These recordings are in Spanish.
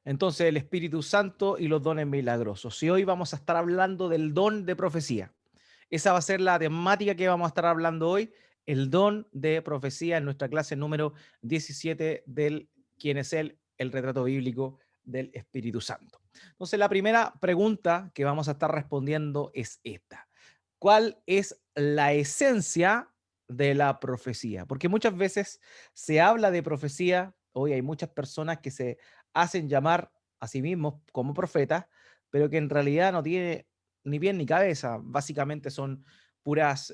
Entonces, el Espíritu Santo y los dones milagrosos. Y hoy vamos a estar hablando del don de profecía. Esa va a ser la temática que vamos a estar hablando hoy, el don de profecía en nuestra clase número 17 del quién es él, el retrato bíblico del Espíritu Santo. Entonces, la primera pregunta que vamos a estar respondiendo es esta. ¿Cuál es la esencia de la profecía? Porque muchas veces se habla de profecía, hoy hay muchas personas que se hacen llamar a sí mismos como profetas, pero que en realidad no tiene ni pie ni cabeza. Básicamente son puras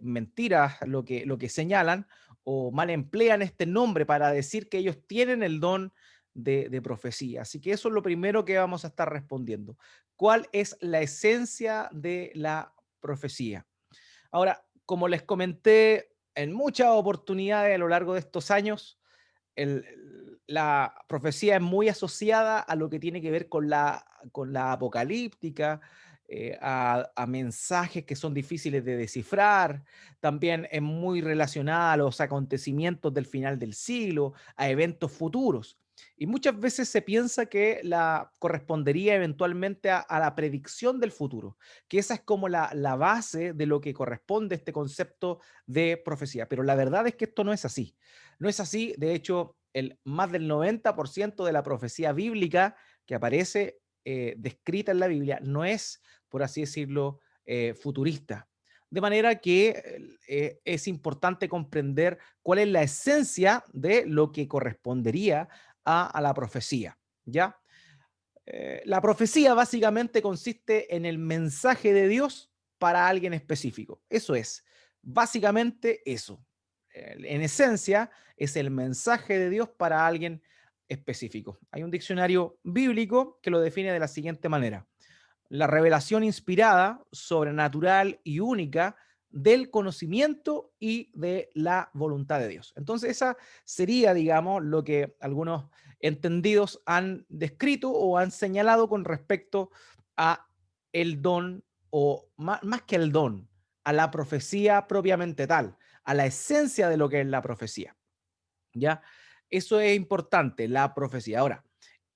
mentiras lo que señalan o mal emplean este nombre para decir que ellos tienen el don de profecía. Así que eso es lo primero que vamos a estar respondiendo. ¿Cuál es la esencia de la profecía? Ahora, como les comenté en muchas oportunidades a lo largo de estos años, la profecía es muy asociada a lo que tiene que ver con la apocalíptica, a mensajes que son difíciles de descifrar, también es muy relacionada a los acontecimientos del final del siglo, a eventos futuros. Y muchas veces se piensa que la correspondería eventualmente a la predicción del futuro, que esa es como la base de lo que corresponde a este concepto de profecía. Pero la verdad es que esto no es así. No es así, de hecho, más del 90% de la profecía bíblica que aparece descrita en la Biblia no es, por así decirlo, futurista. De manera que es importante comprender cuál es la esencia de lo que correspondería a la profecía, ¿ya? La profecía básicamente consiste en el mensaje de Dios para alguien específico. Eso es, básicamente eso. En esencia, es el mensaje de Dios para alguien específico. Hay un diccionario bíblico que lo define de la siguiente manera: la revelación inspirada, sobrenatural y única del conocimiento y de la voluntad de Dios. Entonces, esa sería, digamos, lo que algunos entendidos han descrito o han señalado con respecto a el don, o más que el don, a la profecía propiamente tal, a la esencia de lo que es la profecía. ¿Ya? Eso es importante, la profecía. Ahora,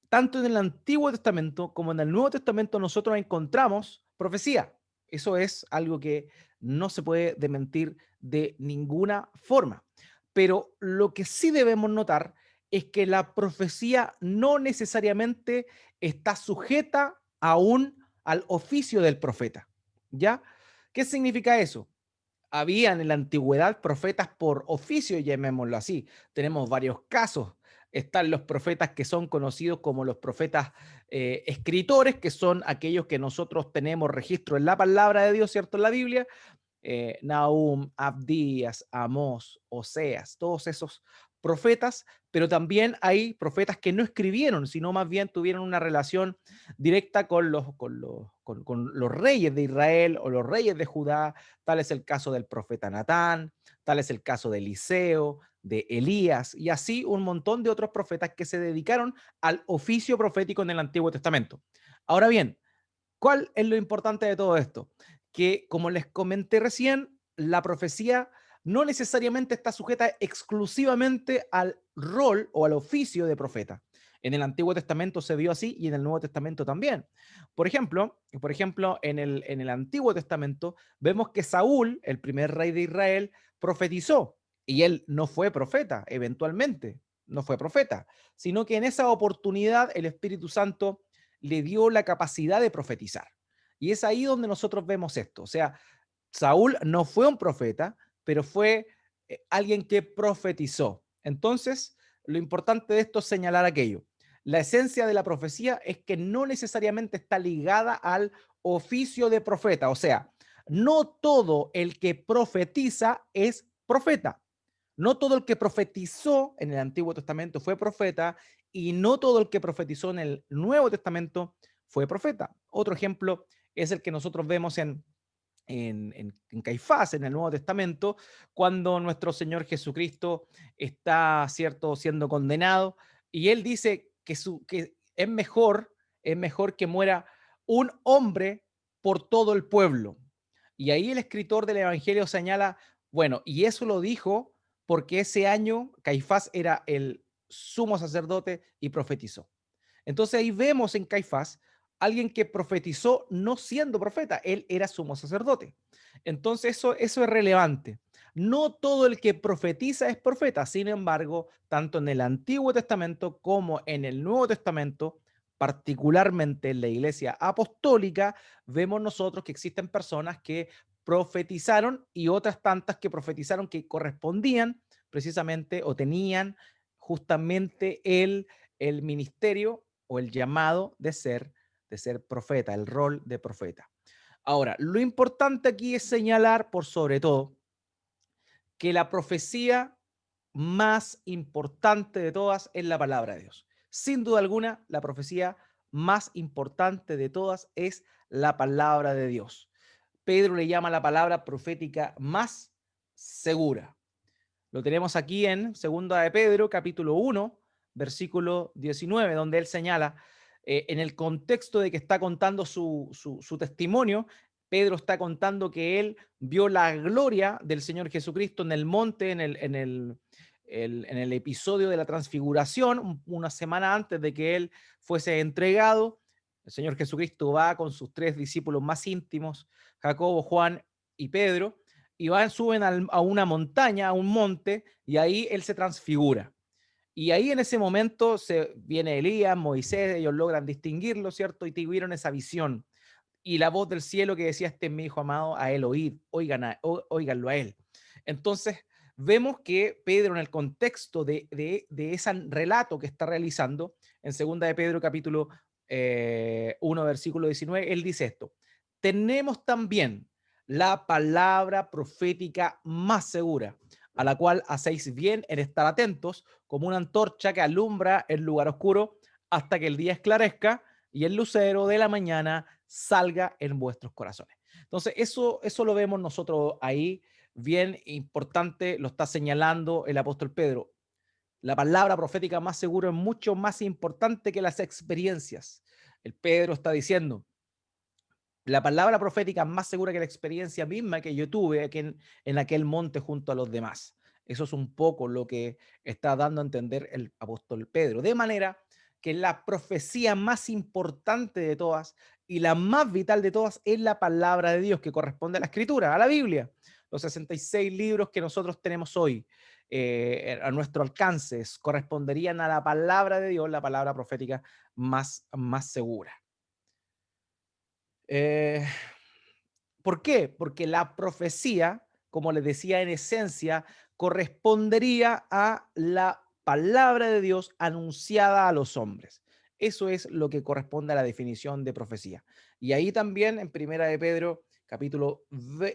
tanto en el Antiguo Testamento como en el Nuevo Testamento nosotros encontramos profecía. Eso es algo que no se puede desmentir de ninguna forma. Pero lo que sí debemos notar es que la profecía no necesariamente está sujeta aún al oficio del profeta. ¿Ya? ¿Qué significa eso? Habían en la antigüedad profetas por oficio, llamémoslo así. Tenemos varios casos. Están los profetas que son conocidos como los profetas escritores, que son aquellos que nosotros tenemos registro en la palabra de Dios, ¿cierto? En la Biblia, Nahum, Abdías, Amós, Oseas, todos esos profetas, pero también hay profetas que no escribieron, sino más bien tuvieron una relación directa con los reyes de Israel o los reyes de Judá. Tal es el caso del profeta Natán, tal es el caso de Eliseo, de Elías, y así un montón de otros profetas que se dedicaron al oficio profético en el Antiguo Testamento. Ahora bien, ¿cuál es lo importante de todo esto? Que, como les comenté recién, la profecía no necesariamente está sujeta exclusivamente al rol o al oficio de profeta. En el Antiguo Testamento se vio así y en el Nuevo Testamento también. Por ejemplo, en el Antiguo Testamento vemos que Saúl, el primer rey de Israel, profetizó, y él no fue profeta, eventualmente, no fue profeta, sino que en esa oportunidad el Espíritu Santo le dio la capacidad de profetizar. Y es ahí donde nosotros vemos esto. O sea, Saúl no fue un profeta, pero fue alguien que profetizó. Entonces, lo importante de esto es señalar aquello. La esencia de la profecía es que no necesariamente está ligada al oficio de profeta. O sea, no todo el que profetiza es profeta. No todo el que profetizó en el Antiguo Testamento fue profeta, y no todo el que profetizó en el Nuevo Testamento fue profeta. Otro ejemplo es el que nosotros vemos en Caifás, en el Nuevo Testamento, cuando nuestro Señor Jesucristo está, cierto, siendo condenado, y él dice que es mejor que muera un hombre por todo el pueblo. Y ahí el escritor del Evangelio señala, bueno, y eso lo dijo porque ese año Caifás era el sumo sacerdote y profetizó. Entonces ahí vemos en Caifás alguien que profetizó no siendo profeta, él era sumo sacerdote. Entonces eso es relevante. No todo el que profetiza es profeta, sin embargo, tanto en el Antiguo Testamento como en el Nuevo Testamento, particularmente en la Iglesia Apostólica, vemos nosotros que existen personas que profetizaron y otras tantas que profetizaron que correspondían precisamente o tenían justamente el ministerio o el llamado de ser profeta, el rol de profeta. Ahora, lo importante aquí es señalar, por sobre todo, que la profecía más importante de todas es la palabra de Dios. Sin duda alguna, la profecía más importante de todas es la palabra de Dios. Pedro le llama la palabra profética más segura. Lo tenemos aquí en Segunda de Pedro, capítulo 1, versículo 19, donde él señala, en el contexto de que está contando su testimonio, Pedro está contando que él vio la gloria del Señor Jesucristo en el monte, en el episodio de la transfiguración, una semana antes de que él fuese entregado. El Señor Jesucristo va con sus tres discípulos más íntimos, Jacobo, Juan y Pedro, y suben a una montaña, a un monte, y ahí él se transfigura. Y ahí en ese momento viene Elías, Moisés, ellos logran distinguirlo, ¿cierto? Y tuvieron esa visión. Y la voz del cielo que decía, este es mi hijo amado, a él oíd, óiganlo a él. Entonces, vemos que Pedro en el contexto de ese relato que está realizando, en segunda de Pedro capítulo 1, versículo 19, él dice esto, tenemos también la palabra profética más segura, a la cual hacéis bien en estar atentos, como una antorcha que alumbra el lugar oscuro hasta que el día esclarezca y el lucero de la mañana salga en vuestros corazones. Entonces, eso lo vemos nosotros ahí, bien importante, lo está señalando el apóstol Pedro. La palabra profética más segura es mucho más importante que las experiencias. El Pedro está diciendo, la palabra profética más segura que la experiencia misma que yo tuve aquí en aquel monte junto a los demás. Eso es un poco lo que está dando a entender el apóstol Pedro. De manera que la profecía más importante de todas y la más vital de todas es la palabra de Dios que corresponde a la escritura, a la Biblia. Los 66 libros que nosotros tenemos hoy a nuestro alcance corresponderían a la palabra de Dios, la palabra profética más segura. Eh, ¿Por qué? Porque la profecía, como les decía en esencia, correspondería a la palabra de Dios anunciada a los hombres. Eso es lo que corresponde a la definición de profecía. Y ahí también en Primera de Pedro, capítulo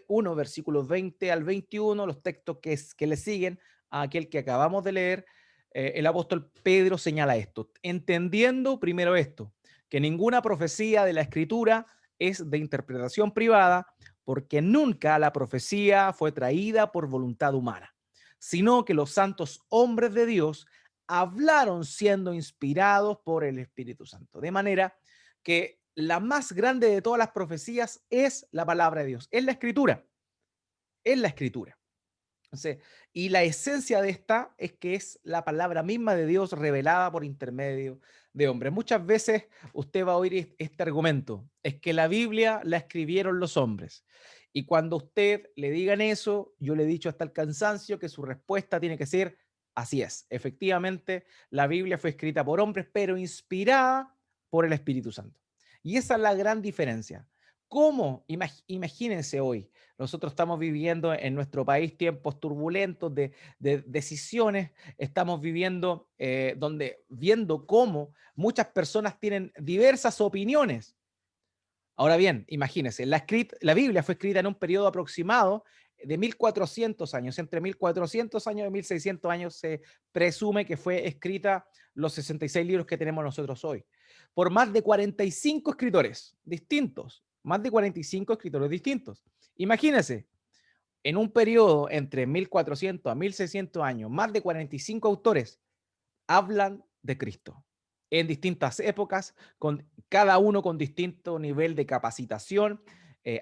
1, versículos 20 al 21, los textos que le siguen a aquel que acabamos de leer, el apóstol Pedro señala esto, entendiendo primero esto, que ninguna profecía de la Escritura es de interpretación privada, porque nunca la profecía fue traída por voluntad humana, sino que los santos hombres de Dios hablaron siendo inspirados por el Espíritu Santo. De manera que la más grande de todas las profecías es la palabra de Dios, es la escritura, es la escritura. Entonces, y la esencia de esta es que es la palabra misma de Dios revelada por intermedio de hombres. Muchas veces usted va a oír este argumento, es que la Biblia la escribieron los hombres. Y cuando usted le digan eso, yo le he dicho hasta el cansancio que su respuesta tiene que ser, así es, efectivamente, la Biblia fue escrita por hombres, pero inspirada por el Espíritu Santo. Y esa es la gran diferencia. ¿Cómo? Imagínense hoy, nosotros estamos viviendo en nuestro país tiempos turbulentos de decisiones, estamos viviendo viendo cómo muchas personas tienen diversas opiniones. Ahora bien, imagínense, la Biblia fue escrita en un periodo aproximado de 1400 años, entre 1400 años y 1600 años se presume que fue escrita los 66 libros que tenemos nosotros hoy, por más de 45 escritores distintos, más de 45 escritores distintos. Imagínense, en un periodo entre 1400 a 1600 años, más de 45 autores hablan de Cristo en distintas épocas, con cada uno con distinto nivel de capacitación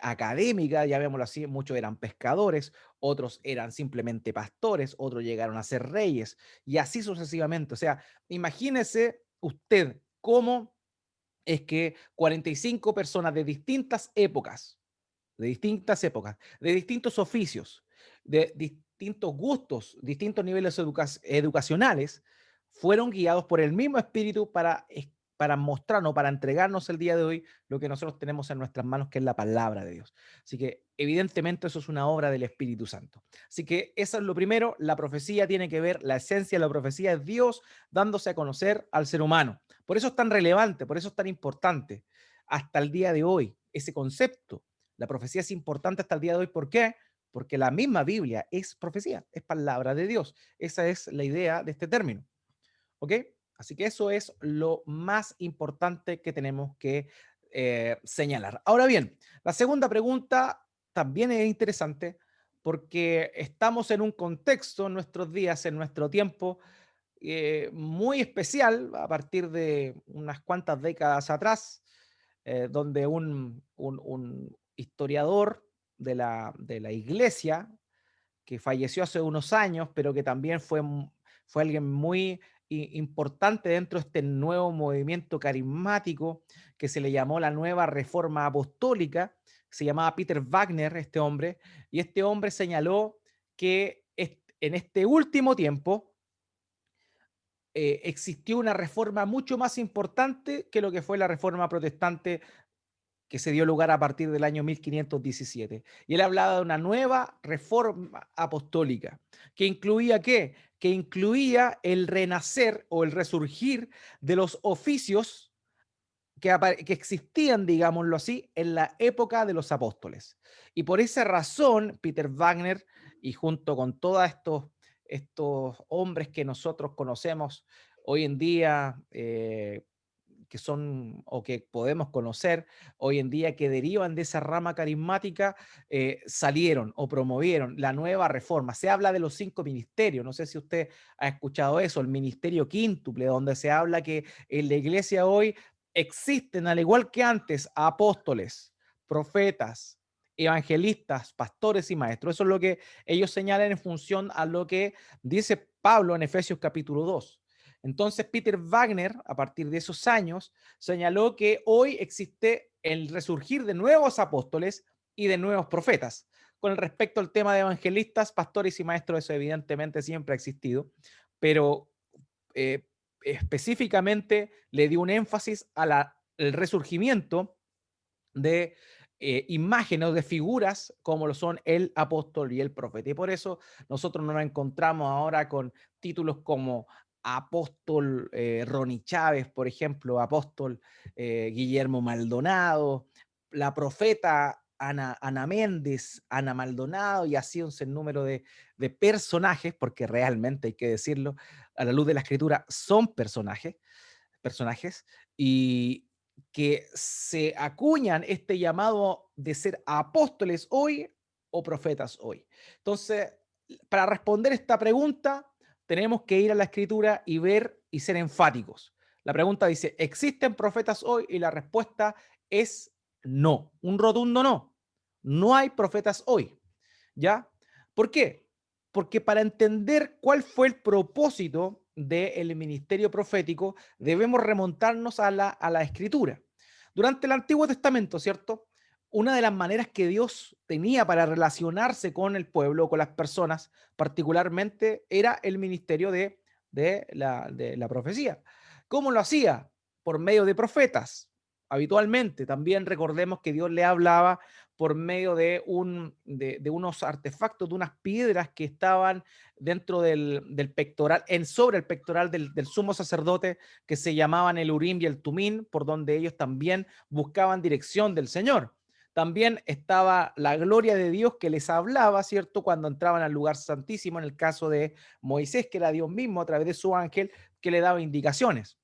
académica, ya vemos así, muchos eran pescadores, otros eran simplemente pastores, otros llegaron a ser reyes y así sucesivamente. O sea, imagínese usted cómo es que 45 personas de distintos oficios, de distintos gustos, distintos niveles educacionales, fueron guiados por el mismo espíritu para mostrarnos, para entregarnos el día de hoy lo que nosotros tenemos en nuestras manos, que es la palabra de Dios. Así que evidentemente eso es una obra del Espíritu Santo. Así que eso es lo primero, la profecía tiene que ver, la esencia de la profecía es Dios dándose a conocer al ser humano. Por eso es tan relevante, por eso es tan importante hasta el día de hoy ese concepto. La profecía es importante hasta el día de hoy. ¿Por qué? Porque la misma Biblia es profecía, es palabra de Dios. Esa es la idea de este término. ¿Ok? Así que eso es lo más importante que tenemos que señalar. Ahora bien, la segunda pregunta también es interesante porque estamos en un contexto en nuestros días, en nuestro tiempo, muy especial a partir de unas cuantas décadas atrás, donde un historiador de la iglesia que falleció hace unos años, pero que también fue alguien muy importante dentro de este nuevo movimiento carismático que se le llamó la Nueva Reforma Apostólica. Se llamaba Peter Wagner, este hombre, y este hombre señaló que en este último tiempo existió una reforma mucho más importante que lo que fue la reforma protestante que se dio lugar a partir del año 1517. Y él hablaba de una nueva reforma apostólica, que incluía ¿qué? Que incluía el renacer o el resurgir de los oficios que existían, digámoslo así, en la época de los apóstoles. Y por esa razón, Peter Wagner, y junto con todos estos hombres que nosotros conocemos hoy en día, que son o que podemos conocer hoy en día, que derivan de esa rama carismática, salieron o promovieron la nueva reforma. Se habla de los 5 ministerios, no sé si usted ha escuchado eso, el ministerio quíntuple, donde se habla que en la iglesia hoy existen, al igual que antes, apóstoles, profetas, evangelistas, pastores y maestros. Eso es lo que ellos señalan en función a lo que dice Pablo en Efesios capítulo 2. Entonces, Peter Wagner, a partir de esos años, señaló que hoy existe el resurgir de nuevos apóstoles y de nuevos profetas. Con respecto al tema de evangelistas, pastores y maestros, eso evidentemente siempre ha existido, pero eh, específicamente le dio un énfasis al resurgimiento de imágenes, de figuras como lo son el apóstol y el profeta. Y por eso nosotros nos encontramos ahora con títulos como apóstol Ronnie Chávez, por ejemplo, apóstol Guillermo Maldonado, la profeta Ana Méndez, Ana Maldonado, y así un sinnúmero de personajes, porque realmente hay que decirlo, a la luz de la escritura son personajes, y que se acuñan este llamado de ser apóstoles hoy o profetas hoy. Entonces, para responder esta pregunta, tenemos que ir a la escritura y ver y ser enfáticos. La pregunta dice, ¿existen profetas hoy? Y la respuesta es no, un rotundo no. No hay profetas hoy. ¿Ya? ¿Por qué? Porque para entender cuál fue el propósito del ministerio profético, debemos remontarnos a la escritura. Durante el Antiguo Testamento, ¿cierto? Una de las maneras que Dios tenía para relacionarse con el pueblo, con las personas, particularmente, era el ministerio de la profecía. ¿Cómo lo hacía? Por medio de profetas, habitualmente. También recordemos que Dios le hablaba por medio de unos artefactos, de unas piedras que estaban dentro del pectoral, sobre el pectoral del sumo sacerdote, que se llamaban el Urim y el Tumín, por donde ellos también buscaban dirección del Señor. También estaba la gloria de Dios que les hablaba, ¿cierto? Cuando entraban al lugar santísimo, en el caso de Moisés, que era Dios mismo a través de su ángel, que le daba indicaciones.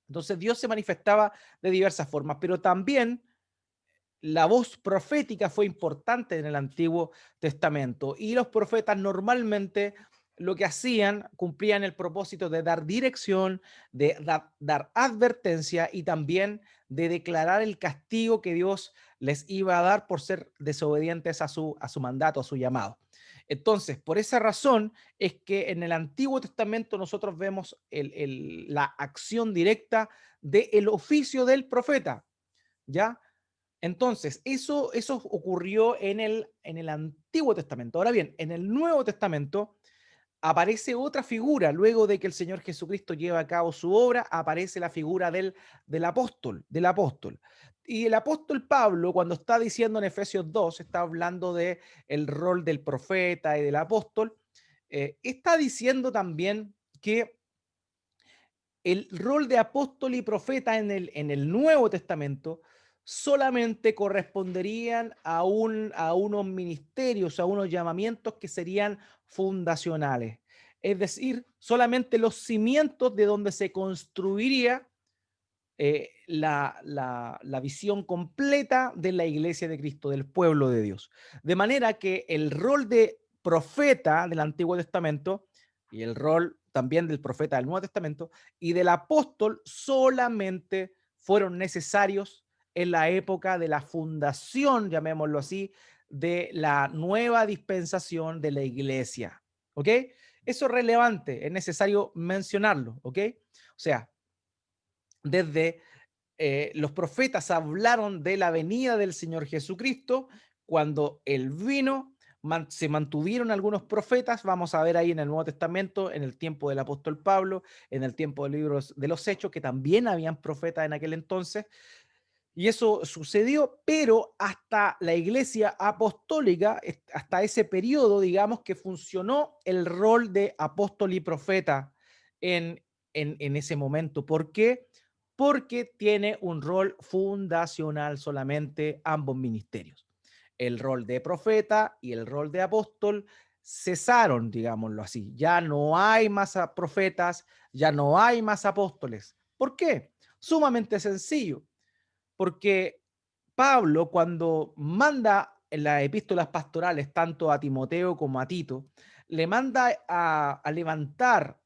Entonces Dios se manifestaba de diversas formas, pero también la voz profética fue importante en el Antiguo Testamento, y los profetas normalmente lo que hacían, cumplían el propósito de dar dirección, de dar advertencia y también de declarar el castigo que Dios les iba a dar por ser desobedientes a su mandato, a su llamado. Entonces, por esa razón es que en el Antiguo Testamento nosotros vemos la acción directa del oficio del profeta, ¿ya? Entonces, eso ocurrió en el Antiguo Testamento. Ahora bien, en el Nuevo Testamento aparece otra figura. Luego de que el Señor Jesucristo lleva a cabo su obra, aparece la figura del apóstol, del apóstol. Y el apóstol Pablo, cuando está diciendo en Efesios 2, está hablando de el rol del profeta y del apóstol, está diciendo también que el rol de apóstol y profeta en el Nuevo Testamento solamente corresponderían a unos ministerios, a unos llamamientos que serían fundacionales. Es decir, solamente los cimientos de donde se construiría la visión completa de la iglesia de Cristo, del pueblo de Dios. De manera que el rol de profeta del Antiguo Testamento y el rol también del profeta del Nuevo Testamento y del apóstol solamente fueron necesarios en la época de la fundación, llamémoslo así, de la nueva dispensación de la iglesia. ¿Ok? Eso es relevante, es necesario mencionarlo. ¿Ok? O sea, desde los profetas hablaron de la venida del Señor Jesucristo. Cuando Él vino, se mantuvieron algunos profetas, vamos a ver ahí en el Nuevo Testamento, en el tiempo del apóstol Pablo, en el tiempo del libro de los Hechos, que también habían profetas en aquel entonces, y eso sucedió, pero hasta la iglesia apostólica, hasta ese periodo, digamos que funcionó el rol de apóstol y profeta en, en ese momento. ¿Por qué? Porque tiene un rol fundacional solamente ambos ministerios. El rol de profeta y el rol de apóstol cesaron, digámoslo así. Ya no hay más profetas, ya no hay más apóstoles. ¿Por qué? Sumamente sencillo, porque Pablo, cuando manda en las epístolas pastorales tanto a Timoteo como a Tito, le manda a levantar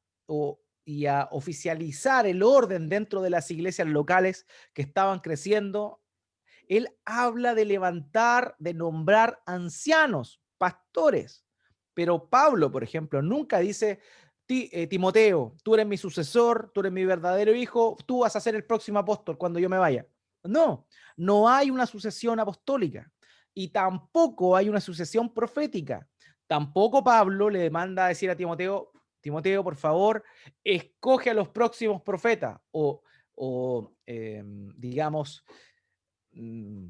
y a oficializar el orden dentro de las iglesias locales que estaban creciendo. Él habla de levantar, de nombrar ancianos, pastores. Pero Pablo, por ejemplo, nunca dice: Timoteo, tú eres mi sucesor, tú eres mi verdadero hijo, tú vas a ser el próximo apóstol cuando yo me vaya. No, no hay una sucesión apostólica y tampoco hay una sucesión profética. Tampoco Pablo le manda a decir a Timoteo: Timoteo, por favor, escoge a los próximos profetas o digamos, mm,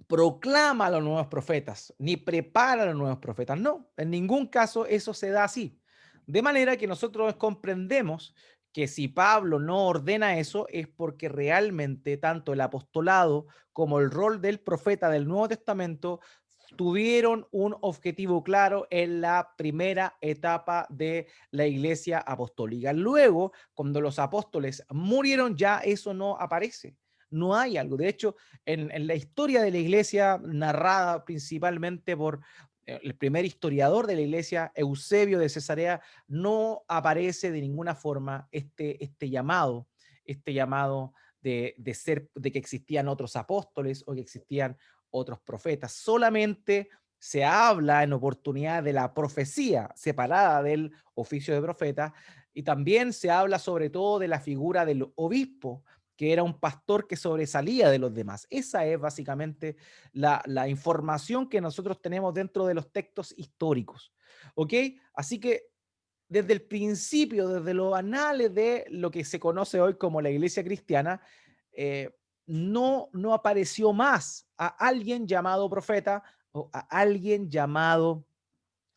proclama a los nuevos profetas, ni prepara a los nuevos profetas. No, en ningún caso eso se da así. De manera que nosotros comprendemos que si Pablo no ordena eso es porque realmente tanto el apostolado como el rol del profeta del Nuevo Testamento tuvieron un objetivo claro en la primera etapa de la iglesia apostólica. Luego, cuando los apóstoles murieron, ya eso no aparece. No hay algo. De hecho, en la historia de la iglesia, narrada principalmente por el primer historiador de la iglesia, Eusebio de Cesarea, no aparece de ninguna forma este llamado de que existían otros apóstoles o que existían otros profetas. Solamente se habla en oportunidad de la profecía separada del oficio de profeta, y también se habla sobre todo de la figura del obispo, que era un pastor que sobresalía de los demás. Esa es básicamente la información que nosotros tenemos dentro de los textos históricos. ¿Ok? Así que desde el principio, desde los anales de lo que se conoce hoy como la iglesia cristiana, eh, no apareció más a alguien llamado profeta o a alguien llamado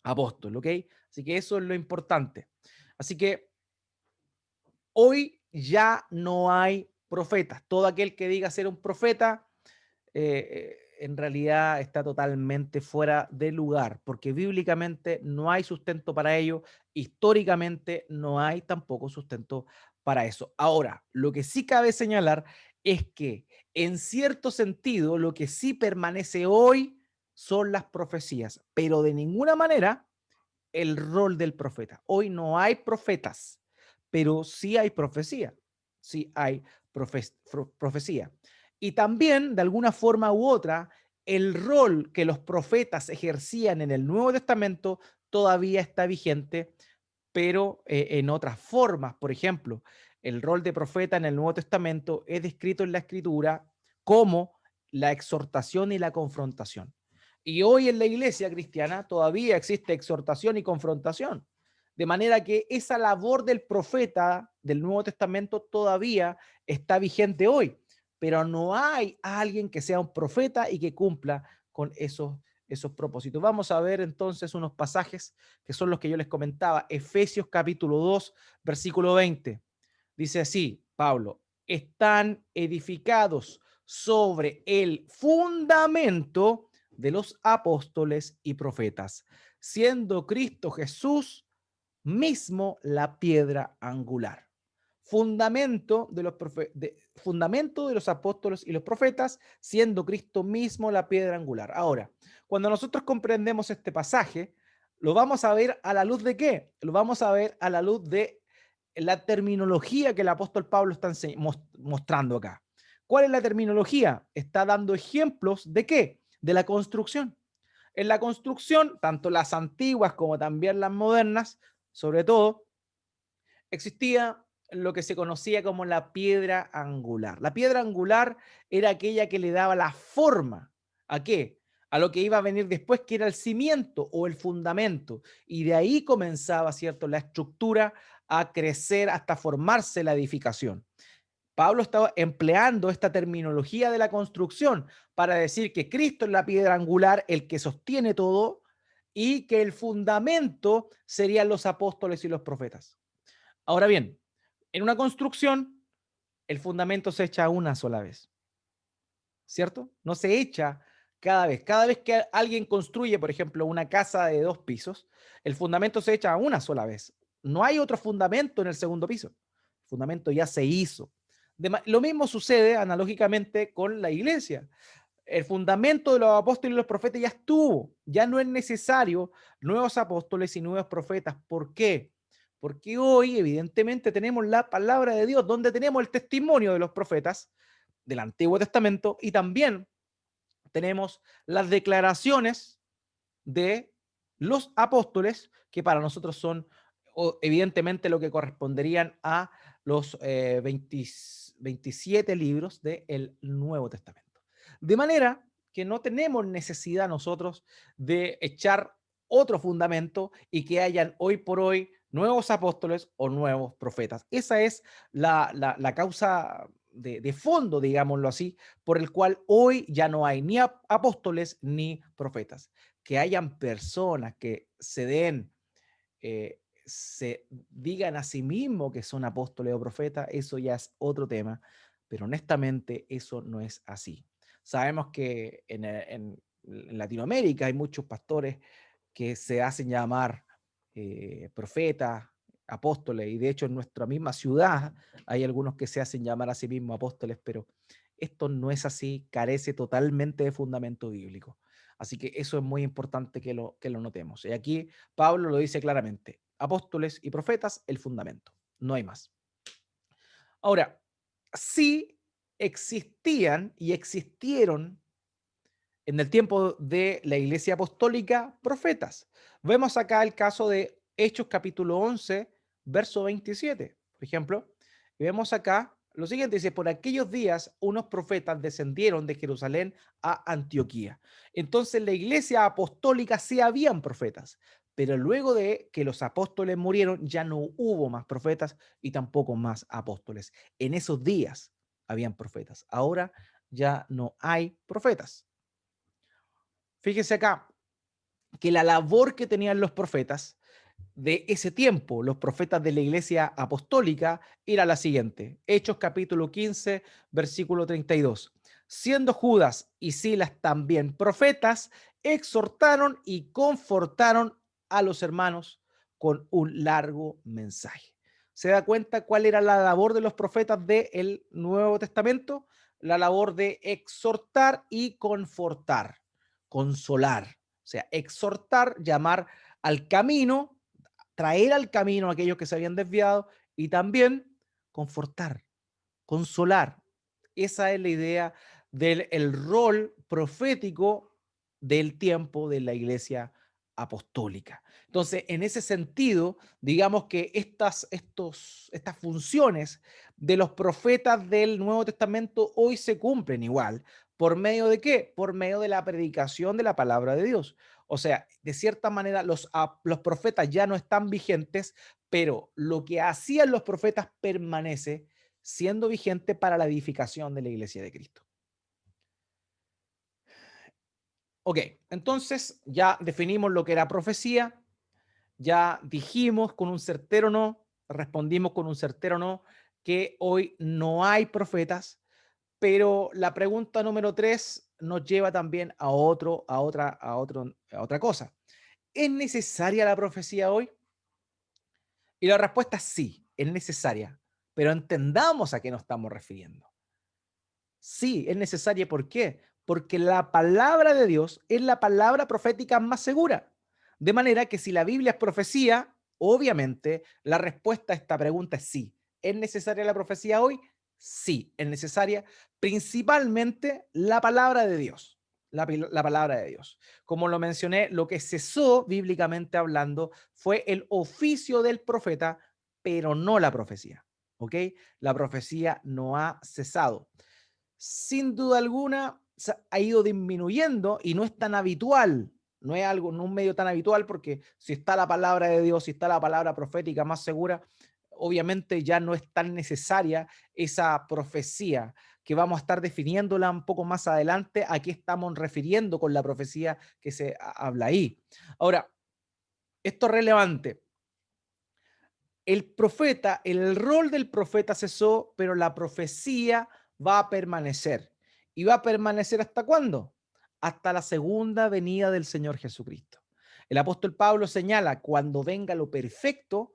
apóstol. ¿Ok? Así que eso es lo importante. Así que hoy ya no hay profetas. Todo aquel que diga ser un profeta, en realidad está totalmente fuera de lugar, porque bíblicamente no hay sustento para ello, históricamente no hay tampoco sustento para eso. Ahora, lo que sí cabe señalar es que en cierto sentido lo que sí permanece hoy son las profecías, pero de ninguna manera el rol del profeta. Hoy no hay profetas, pero sí hay profecía. Sí hay profecía. Y también, de alguna forma u otra, el rol que los profetas ejercían en el Nuevo Testamento todavía está vigente, pero en otras formas. Por ejemplo, el rol de profeta en el Nuevo Testamento es descrito en la Escritura como la exhortación y la confrontación. Y hoy en la iglesia cristiana todavía existe exhortación y confrontación. De manera que esa labor del profeta del Nuevo Testamento todavía está vigente hoy, pero no hay alguien que sea un profeta y que cumpla con esos propósitos. Vamos a ver entonces unos pasajes que son los que yo les comentaba. Efesios capítulo 2, versículo 20. Dice así, Pablo, están edificados sobre el fundamento de los apóstoles y profetas, siendo Cristo Jesús mismo la piedra angular. Fundamento de los apóstoles y los profetas, siendo Cristo mismo la piedra angular. Ahora, cuando nosotros comprendemos este pasaje, lo vamos a ver a la luz de qué? Lo vamos a ver a la luz de la terminología que el apóstol Pablo está mostrando acá. ¿Cuál es la terminología? Está dando ejemplos de qué? De la construcción. En la construcción, tanto las antiguas como también las modernas, sobre todo, existía lo que se conocía como la piedra angular. La piedra angular era aquella que le daba la forma. ¿A qué? A lo que iba a venir después, que era el cimiento o el fundamento. Y de ahí comenzaba, ¿cierto?, la estructura a crecer hasta formarse la edificación. Pablo estaba empleando esta terminología de la construcción para decir que Cristo es la piedra angular, el que sostiene todo, y que el fundamento serían los apóstoles y los profetas. Ahora bien, en una construcción, el fundamento se echa una sola vez, ¿cierto? No se echa cada vez. Cada vez que alguien construye, por ejemplo, una casa de 2 pisos, el fundamento se echa una sola vez. No hay otro fundamento en el segundo piso. El fundamento ya se hizo. Lo mismo sucede analógicamente con la iglesia. El fundamento de los apóstoles y los profetas ya estuvo. Ya no es necesario nuevos apóstoles y nuevos profetas. ¿Por qué? Porque hoy, evidentemente, tenemos la palabra de Dios, donde tenemos el testimonio de los profetas del Antiguo Testamento y también tenemos las declaraciones de los apóstoles, que para nosotros son evidentemente lo que corresponderían a los 27 libros del Nuevo Testamento. De manera que no tenemos necesidad nosotros de echar otro fundamento y que hayan hoy por hoy nuevos apóstoles o nuevos profetas. Esa es la causa de fondo, digámoslo así, por el cual hoy ya no hay ni apóstoles ni profetas. Que hayan personas que se digan a sí mismos que son apóstoles o profetas, eso ya es otro tema, pero honestamente eso no es así. Sabemos que en Latinoamérica hay muchos pastores que se hacen llamar profetas, apóstoles, y de hecho en nuestra misma ciudad hay algunos que se hacen llamar a sí mismos apóstoles, pero esto no es así, carece totalmente de fundamento bíblico. Así que eso es muy importante que lo notemos. Y aquí Pablo lo dice claramente, apóstoles y profetas, el fundamento, no hay más. Ahora, sí existían y existieron en el tiempo de la Iglesia Apostólica profetas. Vemos acá el caso de Hechos capítulo 11, verso 27, por ejemplo, y vemos acá lo siguiente, dice, por aquellos días unos profetas descendieron de Jerusalén a Antioquía. Entonces en la iglesia apostólica sí habían profetas, pero luego de que los apóstoles murieron ya no hubo más profetas y tampoco más apóstoles. En esos días habían profetas, ahora ya no hay profetas. Fíjese acá que la labor que tenían los profetas de ese tiempo, los profetas de la iglesia apostólica, era la siguiente. Hechos capítulo 15, versículo 32. Siendo Judas y Silas también profetas, exhortaron y confortaron a los hermanos con un largo mensaje. ¿Se da cuenta cuál era la labor de los profetas del Nuevo Testamento? La labor de exhortar y confortar, consolar. O sea, exhortar, llamar al camino, traer al camino a aquellos que se habían desviado y también confortar, consolar. Esa es la idea del el rol profético del tiempo de la iglesia apostólica. Entonces, en ese sentido, digamos que estas funciones de los profetas del Nuevo Testamento hoy se cumplen igual. ¿Por medio de qué? Por medio de la predicación de la palabra de Dios. O sea, de cierta manera, los profetas ya no están vigentes, pero lo que hacían los profetas permanece siendo vigente para la edificación de la iglesia de Cristo. Ok, entonces ya definimos lo que era profecía, ya dijimos con un certero no, respondimos con un certero no, que hoy no hay profetas, pero la pregunta número 3 nos lleva también a otra cosa. ¿Es necesaria la profecía hoy? Y la respuesta es sí, es necesaria, pero entendamos a qué nos estamos refiriendo. Sí, es necesaria. ¿Por qué? Porque la palabra de Dios es la palabra profética más segura. De manera que si la Biblia es profecía, obviamente la respuesta a esta pregunta es sí. ¿Es necesaria la profecía hoy? Sí, es necesaria principalmente la palabra de Dios. La palabra de Dios. Como lo mencioné, lo que cesó bíblicamente hablando fue el oficio del profeta, pero no la profecía. ¿Ok? La profecía no ha cesado. Sin duda alguna ha ido disminuyendo y no es tan habitual, no es algo, no un medio tan habitual, porque si está la palabra de Dios, si está la palabra profética más segura, obviamente ya no es tan necesaria esa profecía, que vamos a estar definiéndola un poco más adelante, a qué estamos refiriendo con la profecía que se habla ahí. Ahora, esto es relevante. El rol del profeta cesó, pero la profecía va a permanecer. ¿Y va a permanecer hasta cuándo? Hasta la segunda venida del Señor Jesucristo. El apóstol Pablo señala, cuando venga lo perfecto,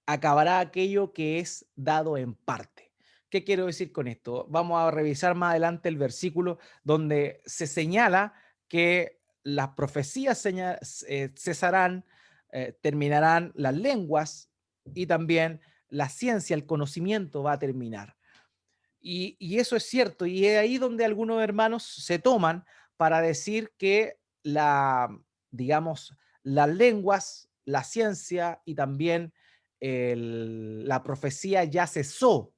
acabará aquello que es dado en parte. ¿Qué quiero decir con esto? Vamos a revisar más adelante el versículo donde se señala que las profecías cesarán, terminarán las lenguas y también la ciencia, el conocimiento va a terminar. Y eso es cierto, y es ahí donde algunos hermanos se toman para decir que digamos, las lenguas, la ciencia y también la profecía ya cesó,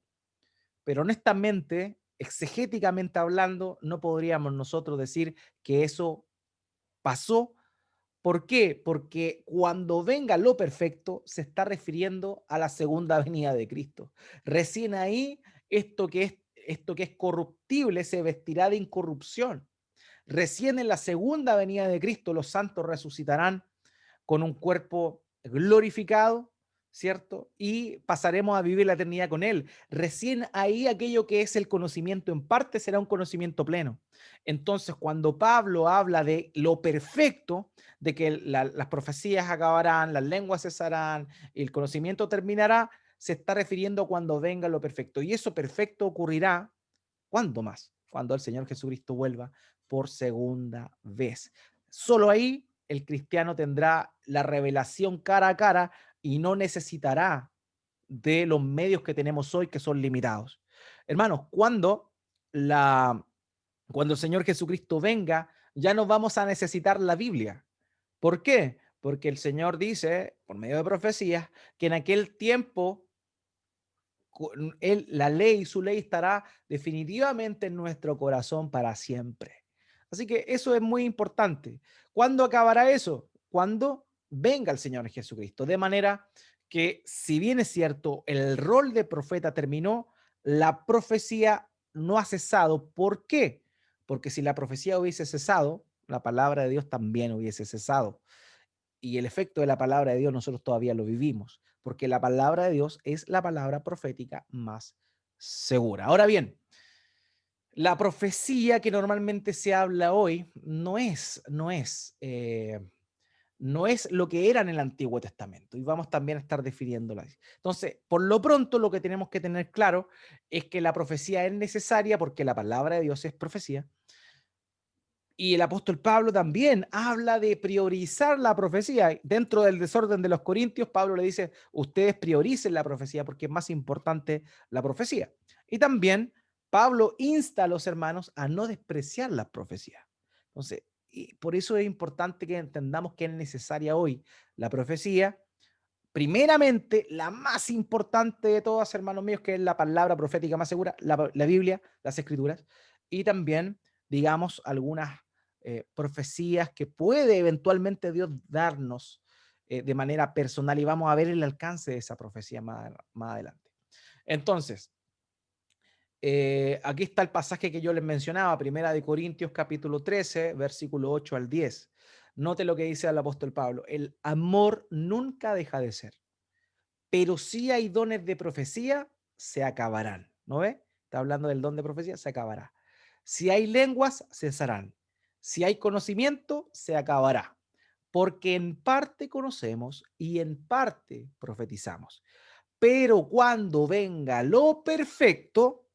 pero honestamente, exegéticamente hablando, no podríamos nosotros decir que eso pasó. ¿Por qué? Porque cuando venga lo perfecto se está refiriendo a la segunda venida de Cristo. Recién ahí esto que es corruptible se vestirá de incorrupción. Recién en la segunda venida de Cristo los santos resucitarán con un cuerpo glorificado, ¿cierto? Y pasaremos a vivir la eternidad con Él. Recién ahí aquello que es el conocimiento en parte será un conocimiento pleno. Entonces, cuando Pablo habla de lo perfecto, de que las profecías acabarán, las lenguas cesarán, el conocimiento terminará, se está refiriendo a cuando venga lo perfecto. Y eso perfecto ocurrirá, ¿cuándo más? Cuando el Señor Jesucristo vuelva por segunda vez. Solo ahí el cristiano tendrá la revelación cara a cara y no necesitará de los medios que tenemos hoy, que son limitados. Hermanos, la, cuando el Señor Jesucristo venga, ya no vamos a necesitar la Biblia. ¿Por qué? Porque el Señor dice, por medio de profecías, que en aquel tiempo la ley, su ley estará definitivamente en nuestro corazón para siempre. Así que eso es muy importante. ¿Cuándo acabará eso? Cuando venga el Señor Jesucristo. De manera que, si bien es cierto, el rol de profeta terminó, la profecía no ha cesado. ¿Por qué? Porque si la profecía hubiese cesado, la palabra de Dios también hubiese cesado. Y el efecto de la palabra de Dios nosotros todavía lo vivimos, porque la palabra de Dios es la palabra profética más segura. Ahora bien, la profecía que normalmente se habla hoy no es lo que era en el Antiguo Testamento, y vamos también a estar definiéndola. Entonces, por lo pronto, lo que tenemos que tener claro es que la profecía es necesaria porque la palabra de Dios es profecía. Y el apóstol Pablo también habla de priorizar la profecía. Dentro del desorden de los corintios, Pablo le dice, ustedes prioricen la profecía porque es más importante la profecía. Y también Pablo insta a los hermanos a no despreciar las profecías. Entonces, Y por eso es importante que entendamos que es necesaria hoy la profecía. Primeramente, la más importante de todas, hermanos míos, que es la palabra profética más segura, la Biblia, las Escrituras, y también, digamos, algunas profecías que puede eventualmente Dios darnos de manera personal, y vamos a ver el alcance de esa profecía más adelante. Entonces, aquí está el pasaje que yo les mencionaba, Primera de Corintios capítulo 13, versículo 8 al 10. Note lo que dice el apóstol Pablo: el amor nunca deja de ser, pero si hay dones de profecía, se acabarán. ¿No ve? Está hablando del don de profecía, se acabará. Si hay lenguas, cesarán. Si hay conocimiento, se acabará. Porque en parte conocemos y en parte profetizamos. Pero cuando venga lo perfecto,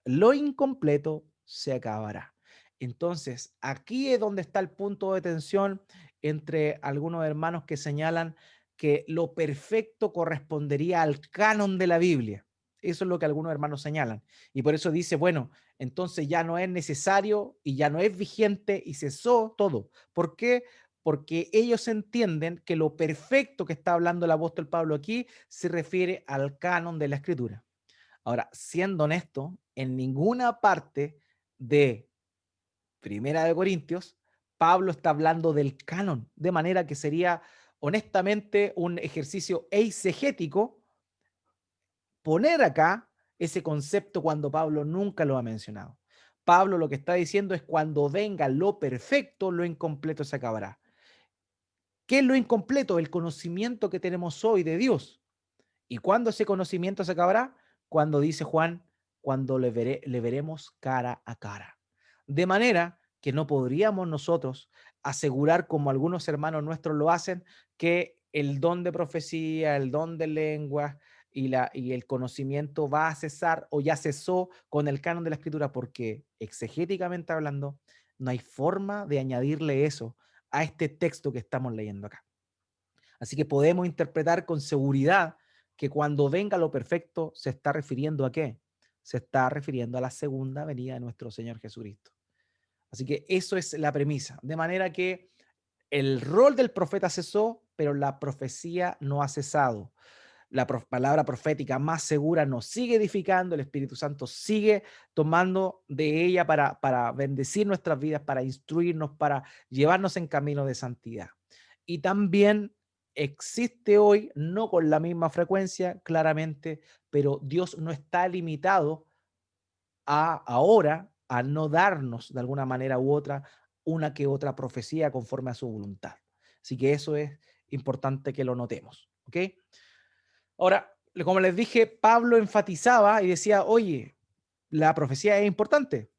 lo incompleto se acabará. Entonces, aquí es donde está el punto de tensión entre algunos hermanos que señalan que lo perfecto correspondería al canon de la Biblia. Eso es lo que algunos hermanos señalan. Y por eso dice, bueno, entonces ya no es necesario y ya no es vigente y cesó todo. ¿Por qué? Porque ellos entienden que lo perfecto que está hablando el apóstol Pablo aquí se refiere al canon de la Escritura. Ahora, siendo honesto, en ninguna parte de Primera de Corintios, Pablo está hablando del canon, de manera que sería honestamente un ejercicio eisegético poner acá ese concepto cuando Pablo nunca lo ha mencionado. Pablo lo que está diciendo es: cuando venga lo perfecto, lo incompleto se acabará. ¿Qué es lo incompleto? El conocimiento que tenemos hoy de Dios. ¿Y cuándo ese conocimiento se acabará? Cuando dice Juan, cuando le veremos cara a cara. De manera que no podríamos nosotros asegurar, como algunos hermanos nuestros lo hacen, que el don de profecía, el don de lenguas y el conocimiento va a cesar o ya cesó con el canon de la Escritura, porque exegéticamente hablando, no hay forma de añadirle eso a este texto que estamos leyendo acá. Así que podemos interpretar con seguridad que cuando venga lo perfecto se está refiriendo ¿a qué? Se está refiriendo a la segunda venida de nuestro Señor Jesucristo. Así que eso es la premisa. De manera que el rol del profeta cesó, pero la profecía no ha cesado. La palabra profética más segura nos sigue edificando, el Espíritu Santo sigue tomando de ella para bendecir nuestras vidas, para instruirnos, para llevarnos en camino de santidad. Y también existe hoy, no con la misma frecuencia, claramente, pero Dios no está limitado ahora a no darnos de alguna manera u otra una que otra profecía conforme a su voluntad. Así que eso es importante que lo notemos, ¿ok? Ahora, como les dije, Pablo enfatizaba y decía: oye, la profecía es importante.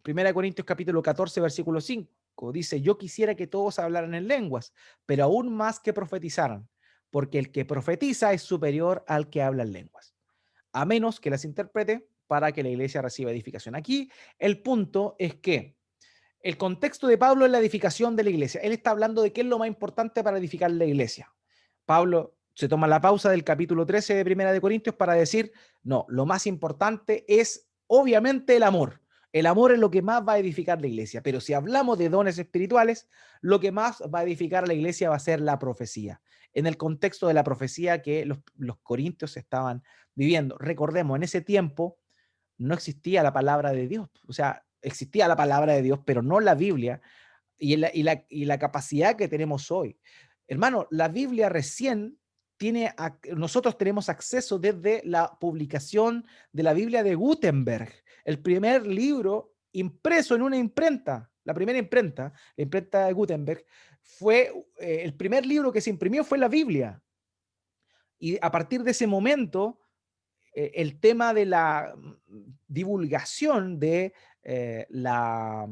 Primera de Corintios capítulo 14, versículo 5, dice: yo quisiera que todos hablaran en lenguas, pero aún más que profetizaran, porque el que profetiza es superior al que habla en lenguas, a menos que las interprete para que la iglesia reciba edificación. Aquí el punto es que el contexto de Pablo es la edificación de la iglesia. Él está hablando de qué es lo más importante para edificar la iglesia. Pablo se toma la pausa del capítulo 13 de Primera de Corintios para decir: no, lo más importante es obviamente el amor. El amor es lo que más va a edificar la iglesia. Pero si hablamos de dones espirituales, lo que más va a edificar a la iglesia va a ser la profecía. En el contexto de la profecía que los corintios estaban viviendo. Recordemos, en ese tiempo no existía la palabra de Dios. O sea, existía la palabra de Dios, pero no la Biblia y la capacidad que tenemos hoy. Hermano, la Biblia recién nosotros tenemos acceso desde la publicación de la Biblia de Gutenberg, el primer libro impreso en una imprenta. La primera imprenta, la imprenta de Gutenberg, fue el primer libro que se imprimió fue la Biblia. Y a partir de ese momento, el tema de la divulgación de la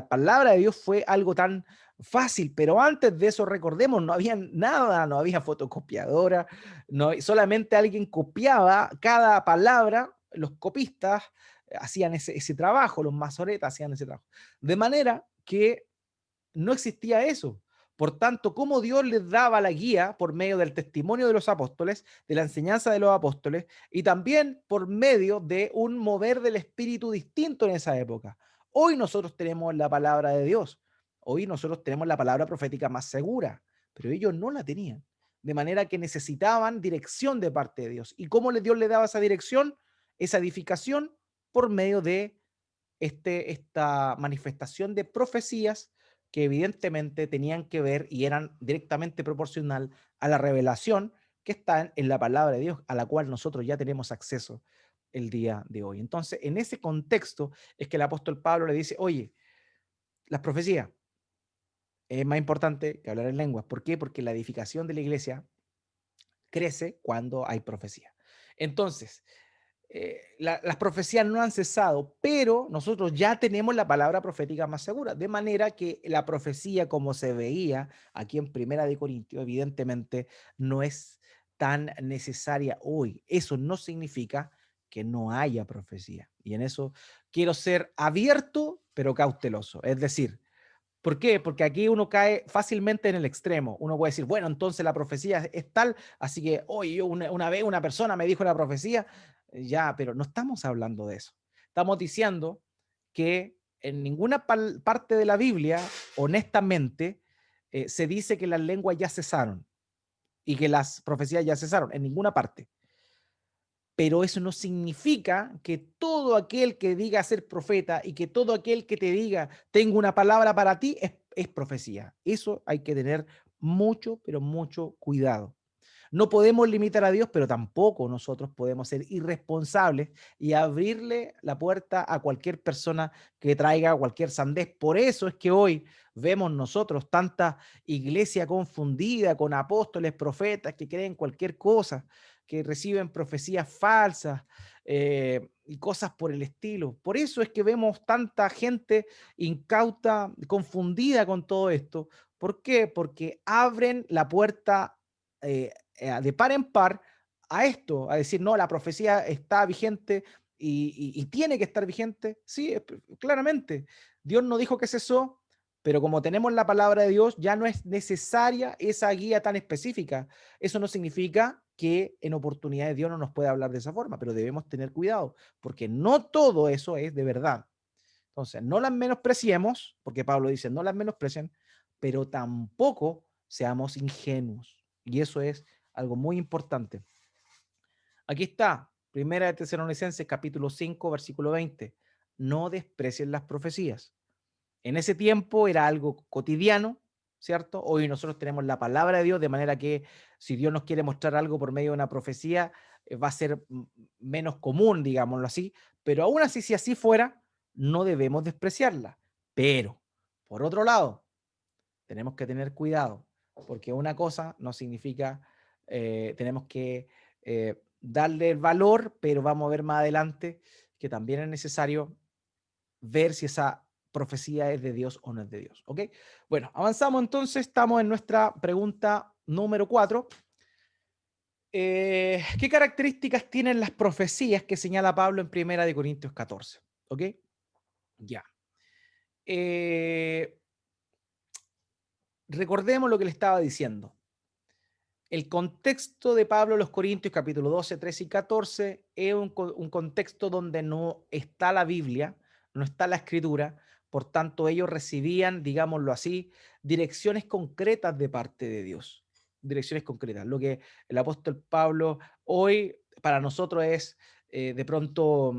palabra de Dios fue algo tan fácil, pero antes de eso, recordemos, no había nada, no había fotocopiadora, no, solamente alguien copiaba cada palabra, los copistas hacían ese trabajo, los masoretas hacían ese trabajo, de manera que no existía eso. Por tanto, cómo Dios les daba la guía por medio del testimonio de los apóstoles, de la enseñanza de los apóstoles, y también por medio de un mover del espíritu distinto en esa época. Hoy nosotros tenemos la palabra de Dios. Hoy nosotros tenemos la palabra profética más segura, pero ellos no la tenían. De manera que necesitaban dirección de parte de Dios. ¿Y cómo Dios le daba esa dirección, esa edificación? Por medio de esta manifestación de profecías que evidentemente tenían que ver y eran directamente proporcional a la revelación que está en la palabra de Dios, a la cual nosotros ya tenemos acceso el día de hoy. Entonces, en ese contexto es que el apóstol Pablo le dice, oye, las profecías es más importante que hablar en lenguas. ¿Por qué? Porque la edificación de la iglesia crece cuando hay profecía. Entonces, las profecías no han cesado, pero nosotros ya tenemos la palabra profética más segura, de manera que la profecía como se veía aquí en Primera de Corintios, evidentemente no es tan necesaria hoy. Eso no significa que no haya profecía. Y en eso quiero ser abierto, pero cauteloso. Es decir, ¿por qué? Porque aquí uno cae fácilmente en el extremo. Uno puede decir, bueno, entonces la profecía es tal, así que, oye, yo una vez una persona me dijo la profecía, ya, pero no estamos hablando de eso. Estamos diciendo que en ninguna parte de la Biblia, honestamente, se dice que las lenguas ya cesaron y que las profecías ya cesaron, en ninguna parte. Pero eso no significa que todo aquel que diga ser profeta y que todo aquel que te diga tengo una palabra para ti es profecía. Eso hay que tener mucho, pero mucho cuidado. No podemos limitar a Dios, pero tampoco nosotros podemos ser irresponsables y abrirle la puerta a cualquier persona que traiga cualquier sandez. Por eso es que hoy vemos nosotros tanta iglesia confundida con apóstoles, profetas que creen cualquier cosa, que reciben profecías falsas y cosas por el estilo. Por eso es que vemos tanta gente incauta, confundida con todo esto. ¿Por qué? Porque abren la puerta de par en par a esto, a decir, no, la profecía está vigente y tiene que estar vigente. Sí, claramente. Dios no dijo que cesó, pero como tenemos la palabra de Dios, ya no es necesaria esa guía tan específica. Eso no significa que en oportunidades Dios no nos pueda hablar de esa forma, pero debemos tener cuidado, porque no todo eso es de verdad. Entonces, no las menospreciemos, porque Pablo dice, no las menosprecien, pero tampoco seamos ingenuos. Y eso es algo muy importante. Aquí está, Primera de Tesalonicenses, capítulo 5, versículo 20. No desprecien las profecías. En ese tiempo era algo cotidiano, ¿cierto? Hoy nosotros tenemos la palabra de Dios, de manera que si Dios nos quiere mostrar algo por medio de una profecía, va a ser menos común, digámoslo así, pero aún así, si así fuera, no debemos despreciarla. Pero, por otro lado, tenemos que tener cuidado, porque una cosa no significa, tenemos que darle el valor, pero vamos a ver más adelante que también es necesario ver si esa profecía es de Dios o no es de Dios. ¿Ok? Bueno, avanzamos entonces, estamos en nuestra pregunta número 4. ¿Qué características tienen las profecías que señala Pablo en Primera de Corintios 14? ¿Ok? Ya. Eh, recordemos lo que le estaba diciendo. El contexto de Pablo a los Corintios, capítulo 12, 13 y 14, es un contexto donde no está la Biblia, no está la Escritura, por tanto ellos recibían, digámoslo así, direcciones concretas de parte de Dios, direcciones concretas. Lo que el apóstol Pablo hoy para nosotros es de pronto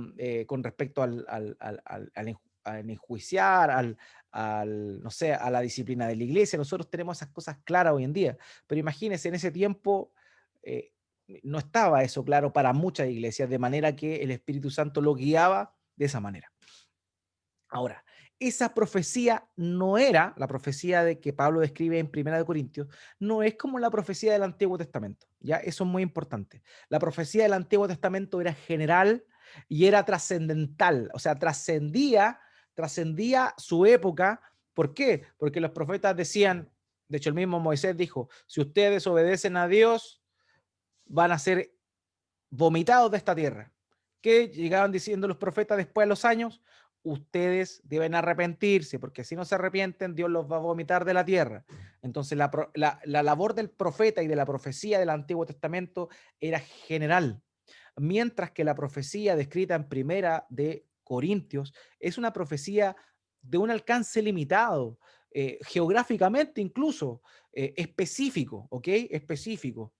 con respecto al enjuiciar, no sé, a la disciplina de la iglesia. Nosotros tenemos esas cosas claras hoy en día, pero imagínense, en ese tiempo eh, no estaba eso claro para muchas iglesias, de manera que el Espíritu Santo lo guiaba de esa manera. Ahora, esa profecía no era la profecía de que Pablo describe en Primera de Corintios, no es como la profecía del Antiguo Testamento, ¿ya? Eso es muy importante. La profecía del Antiguo Testamento era general y era trascendental, o sea, trascendía su época. ¿Por qué? Porque los profetas decían, de hecho el mismo Moisés dijo, si ustedes obedecen a Dios, van a ser vomitados de esta tierra. ¿Qué llegaban diciendo los profetas después de los años? Ustedes deben arrepentirse, porque si no se arrepienten, Dios los va a vomitar de la tierra. Entonces, la labor del profeta y de la profecía del Antiguo Testamento era general, mientras que la profecía descrita en Primera de Corintios es una profecía de un alcance limitado. geográficamente incluso, específico, ¿ok? Específico,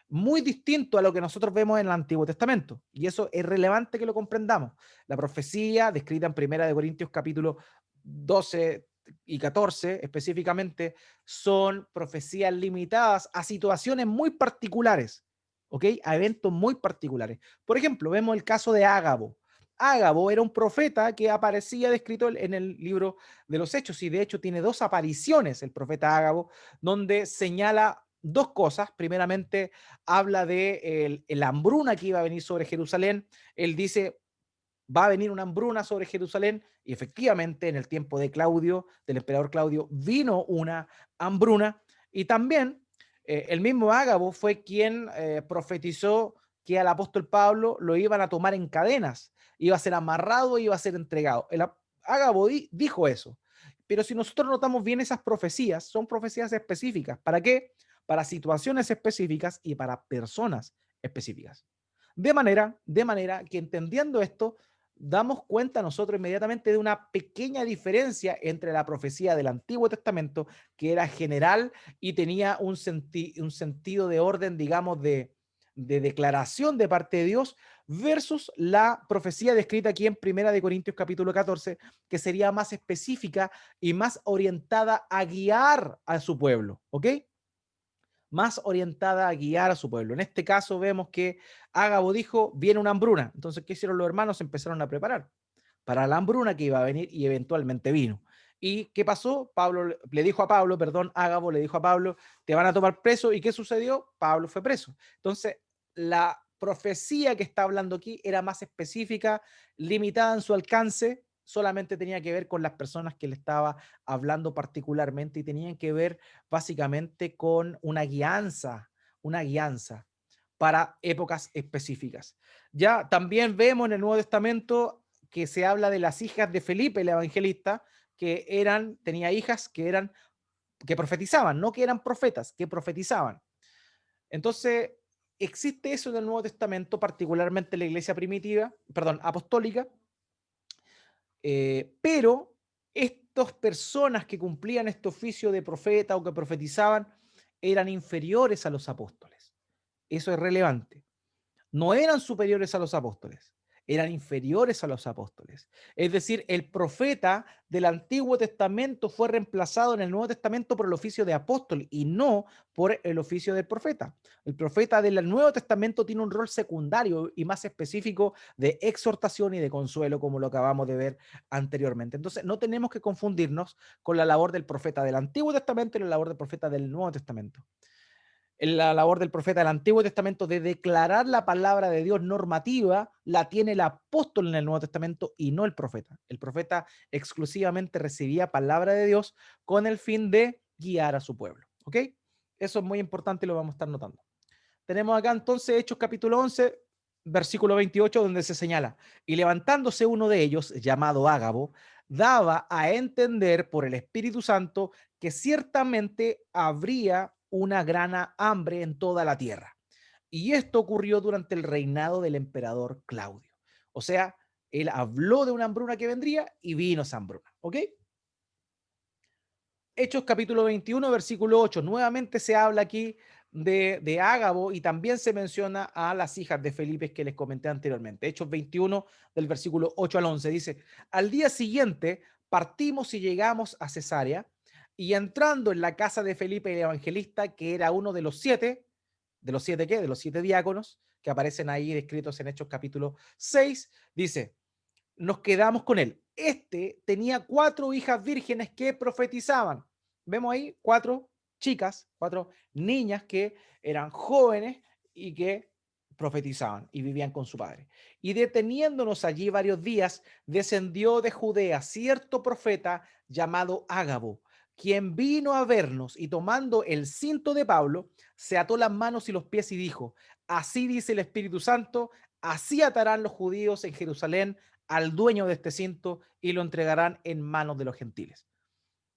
muy distinto a lo que nosotros vemos en el Antiguo Testamento. Y eso es relevante que lo comprendamos. La profecía descrita en Primera de Corintios capítulo 12 y 14 específicamente son profecías limitadas a situaciones muy particulares, ¿ok? A eventos muy particulares. Por ejemplo, vemos el caso de Ágabo. Ágabo era un profeta que aparecía descrito en el libro de los Hechos y de hecho tiene dos apariciones el profeta Ágabo donde señala dos cosas. Primeramente, habla de la hambruna que iba a venir sobre Jerusalén. Él dice, va a venir una hambruna sobre Jerusalén y efectivamente en el tiempo de Claudio, del emperador Claudio, vino una hambruna y también el mismo Ágabo fue quien profetizó que al apóstol Pablo lo iban a tomar en cadenas, iba a ser amarrado, iba a ser entregado. Ágabo dijo eso. Pero si nosotros notamos bien esas profecías, son profecías específicas. ¿Para qué? Para situaciones específicas y para personas específicas. De manera que entendiendo esto, damos cuenta nosotros inmediatamente de una pequeña diferencia entre la profecía del Antiguo Testamento, que era general y tenía un sentido de orden, digamos, de declaración de parte de Dios, versus la profecía descrita aquí en Primera de Corintios capítulo 14, que sería más específica y más orientada a guiar a su pueblo, ¿ok? Más orientada a guiar a su pueblo. En este caso vemos que Ágabo dijo, viene una hambruna. Entonces, ¿qué hicieron los hermanos? Se empezaron a preparar para la hambruna que iba a venir y eventualmente vino. ¿Y qué pasó? Pablo le dijo a Pablo, perdón, Ágabo le dijo a Pablo, te van a tomar preso. ¿Y qué sucedió? Pablo fue preso. Entonces, la profecía que está hablando aquí era más específica, limitada en su alcance, solamente tenía que ver con las personas que le estaba hablando particularmente y tenían que ver básicamente con una guianza para épocas específicas. Ya también vemos en el Nuevo Testamento que se habla de las hijas de Felipe el evangelista, que tenía hijas que profetizaban, no que eran profetas, que profetizaban. Entonces, existe eso en el Nuevo Testamento, particularmente en la iglesia primitiva, perdón, apostólica, pero estas personas que cumplían este oficio de profeta o que profetizaban eran inferiores a los apóstoles. Eso es relevante. No eran superiores a los apóstoles, eran inferiores a los apóstoles. Es decir, el profeta del Antiguo Testamento fue reemplazado en el Nuevo Testamento por el oficio de apóstol y no por el oficio del profeta. El profeta del Nuevo Testamento tiene un rol secundario y más específico de exhortación y de consuelo, como lo acabamos de ver anteriormente. Entonces, no tenemos que confundirnos con la labor del profeta del Antiguo Testamento y la labor del profeta del Nuevo Testamento. La labor del profeta del Antiguo Testamento de declarar la palabra de Dios normativa la tiene el apóstol en el Nuevo Testamento y no el profeta. El profeta exclusivamente recibía palabra de Dios con el fin de guiar a su pueblo. ¿Ok? Eso es muy importante y lo vamos a estar notando. Tenemos acá entonces Hechos capítulo 11, versículo 28, donde se señala, y levantándose uno de ellos, llamado Ágabo, daba a entender por el Espíritu Santo que ciertamente habría una gran hambre en toda la tierra. Y esto ocurrió durante el reinado del emperador Claudio. O sea, él habló de una hambruna que vendría y vino esa hambruna. ¿Ok? Hechos capítulo 21, versículo 8. Nuevamente se habla aquí de Ágabo y también se menciona a las hijas de Felipe que les comenté anteriormente. Hechos 21, del versículo 8 al 11. Dice, al día siguiente partimos y llegamos a Cesarea y entrando en la casa de Felipe el evangelista, que era uno ¿de los siete qué? De los siete diáconos que aparecen ahí descritos en Hechos capítulo 6, dice, nos quedamos con él. Este tenía cuatro hijas vírgenes que profetizaban. Vemos ahí cuatro chicas, cuatro niñas que eran jóvenes y que profetizaban y vivían con su padre. Y deteniéndonos allí varios días, descendió de Judea cierto profeta llamado Ágabo, quien vino a vernos y tomando el cinto de Pablo, se ató las manos y los pies y dijo, así dice el Espíritu Santo, así atarán los judíos en Jerusalén al dueño de este cinto y lo entregarán en manos de los gentiles.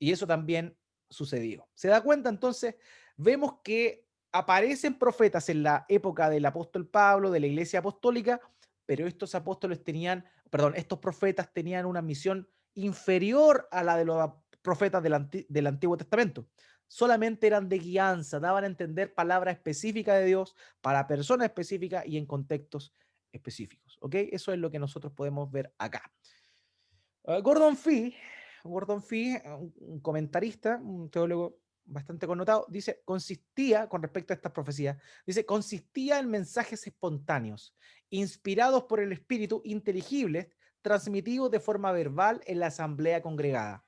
Y eso también sucedió. ¿Se da cuenta? Entonces, vemos que aparecen profetas en la época del apóstol Pablo, de la iglesia apostólica, pero estos apóstoles tenían, perdón, estos profetas tenían una misión inferior a la de los profetas del Antiguo Testamento. Solamente eran de guianza, daban a entender palabras específicas de Dios para personas específicas y en contextos específicos. ¿Ok? Eso es lo que nosotros podemos ver acá. Gordon Fee, un comentarista, un teólogo bastante connotado, dice, consistía, con respecto a estas profecías, dice, consistía en mensajes espontáneos, inspirados por el Espíritu, inteligibles, transmitidos de forma verbal en la asamblea congregada.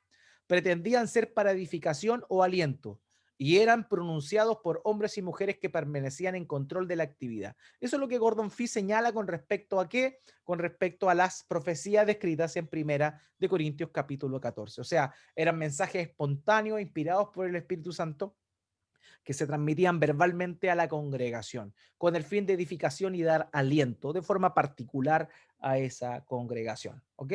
Pretendían ser para edificación o aliento, y eran pronunciados por hombres y mujeres que permanecían en control de la actividad. Eso es lo que Gordon Fee señala con respecto a qué, con respecto a las profecías descritas en Primera de Corintios capítulo 14. O sea, eran mensajes espontáneos, inspirados por el Espíritu Santo, que se transmitían verbalmente a la congregación, con el fin de edificación y dar aliento de forma particular a esa congregación. ¿Ok?